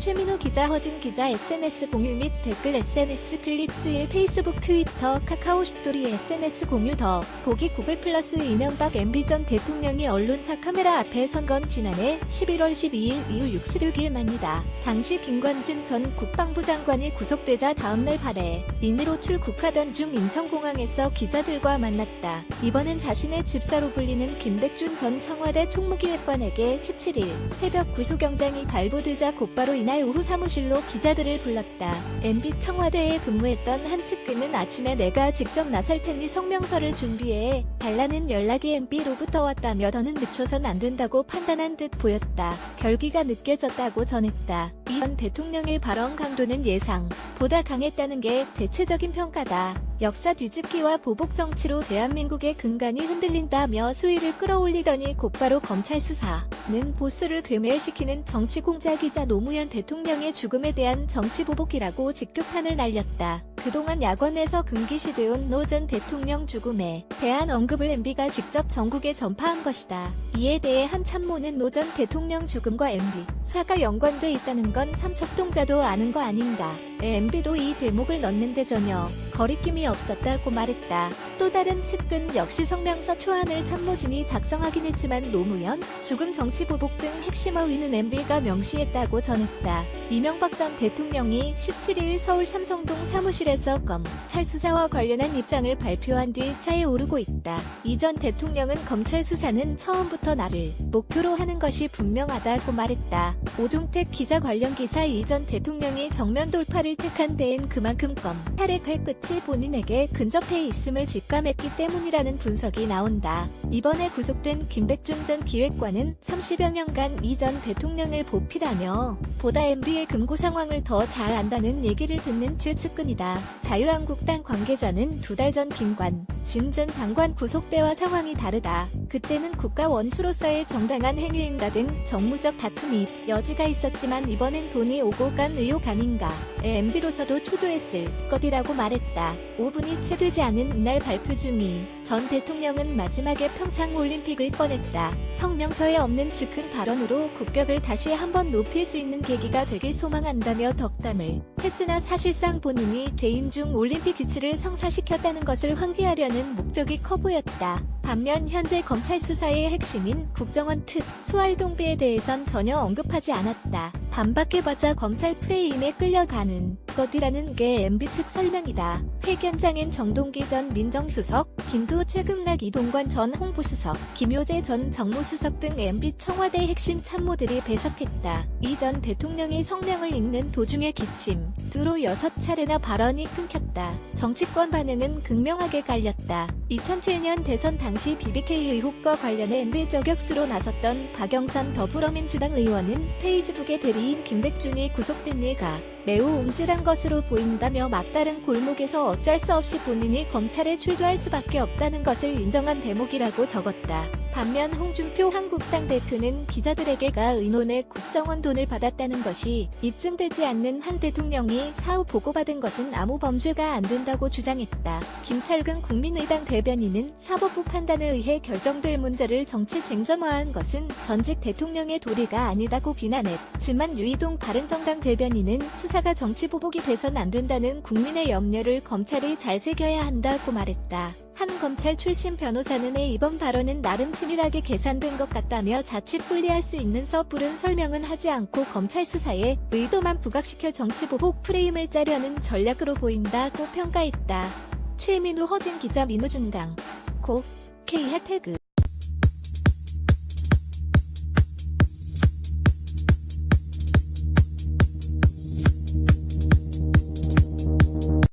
최민우 기자, 허진 기자, SNS 공유 및 댓글, SNS 클릭 수일, 페이스북, 트위터, 카카오 스토리, SNS 공유 더 보기, 구글 플러스. 이명박 MB 전 대통령이 언론사 카메라 앞에 선 건 지난해 11월 12일 이후 66일 만이다. 당시 김관진 전 국방부 장관이 구속되자 다음날 발해 인으로 출국하던 중 인천공항에서 기자들과 만났다. 이번엔 자신의 집사로 불리는 김백준 전 청와대 총무기획관에게 17일 새벽 구속영장이 발부되자 곧바로 이날 오후 사무실로 기자들을 불렀다. MB 청와대에 근무했던 한 측근은 아침에 내가 직접 나설 테니 성명서를 준비해 달라는 연락이 MB로부터 왔다며 더는 늦춰선 안 된다고 판단한 듯 보였다. 결기가 느껴졌다고 전했다. 이 전 대통령의 발언 강도는 예상보다 강했다는 게 대체적인 평가다. 역사 뒤집기와 보복 정치로 대한민국의 근간이 흔들린다며 수위를 끌어올리더니 곧바로 검찰 수사는 보수를 괴멸시키는 정치 공작이자 노무현 대통령의 죽음에 대한 정치 보복이라고 직격탄을 날렸다. 그동안 야권에서 금기시되온 노 전 대통령 죽음에 대한 언급을 MB가 직접 전국에 전파한 것이다. 이에 대해 한 참모는 노 전 대통령 죽음과 MB 수사가 연관돼 있다는 건 삼척동자도 아는 거 아닌가. MB도 이 대목을 넣는데 전혀 거리낌이 없었다고 말했다. 또 다른 측근 역시 성명서 초안을 참모진이 작성하긴 했지만 노무현 죽음, 정치 보복 등 핵심 어휘는 MB가 명시했다고 전했다. 이명박 전 대통령이 17일 서울 삼성동 사무실에서 검찰 수사와 관련한 입장을 발표한 뒤 차에 오르고 있다. 이 전 대통령은 검찰 수사는 처음부터 나를 목표로 하는 것이 분명하다고 말했다. 오종택 기자, 관련 기사. 이 전 대통령이 정면 돌파를 택한 데엔 그만큼 검찰의 칼끝이 본인에게 근접해 있음을 직감했기 때문이라는 분석이 나온다. 이번에 구속된 김백준 전 기획관은 30여 년간 이 전 대통령을 보필하며 보다 MB의 금고 상황을 더 잘 안다는 얘기를 듣는 최측근이다. 자유한국당 관계자는 2달 전 김관진 전 장관 구속 때와 상황이 다르다. 그때는 국가 원수로서의 정당한 행위인가 등 정무적 다툼이 여지가 있었지만 이번엔 돈이 오고 간 의혹 아닌가. MB로서도 초조했을 것이라고 말했다. 5분이 채 되지 않은 이날 발표 중이 전 대통령은 마지막에 평창올림픽을 꺼냈다. 성명서에 없는 즉흥 발언으로 국격을 다시 한번 높일 수 있는 계기가 되길 소망한다며 덕담을 했으나 사실상 본인이 재임 중 올림픽 규칙을 성사시켰다는 것을 환기하려는 목적이 커 보였다. 반면 현재 검찰 수사의 핵심인 국정원 특 수활동비에 대해선 전혀 언급하지 않았다. 반박해봤자 검찰 프레임에 끌려가는 것이라는 게 MB 측 설명이다. 회견장엔 정동기 전 민정수석, 김두 최극락, 이동관 전 홍보수석, 김효재 전 정무수석 등 MB 청와대 핵심 참모들이 배석했다. 이 전 대통령이 성명을 읽는 도중에 기침으로 6차례나 발언이 끊겼다. 정치권 반응은 극명하게 갈렸다. 2007년 대선 당시 BBK 의혹과 관련해 MB 저격수로 나섰던 박영선 더불어민주당 의원은 페이스북에 대리인 김백준이 구속된 예가 매우 움찔한 것으로 보인다며 막다른 골목에서 어쩔 수 없이 본인이 검찰에 출두할 수밖에 없다는 것을 인정한 대목이라고 적었다. 반면 홍준표 한국당 대표는 기자들에게가 의논해 국정원 돈을 받았다는 것이 입증되지 않는 한 대통령이 사후 보고받은 것은 아무 범죄가 안 된다고 주장했다. 김철근 국민의당 대변인은 사법부 판단에 의해 결정될 문제를 정치 쟁점화한 것은 전직 대통령의 도리가 아니다고 비난했지만 유이동 바른정당 대변인은 수사가 정치 보복이 돼선 안 된다는 국민의 염려를 검찰이 잘 새겨야 한다고 말했다. 한 검찰 출신 변호사는 이번 발언은 나름 치밀하게 계산된 것 같다며 자칫 불리할 수 있는 섣부른 설명은 하지 않고 검찰 수사에 의도만 부각시켜 정치보복 프레임을 짜려는 전략으로 보인다고 평가했다. 최민우, 허진 기자, 민우중강 고 K #.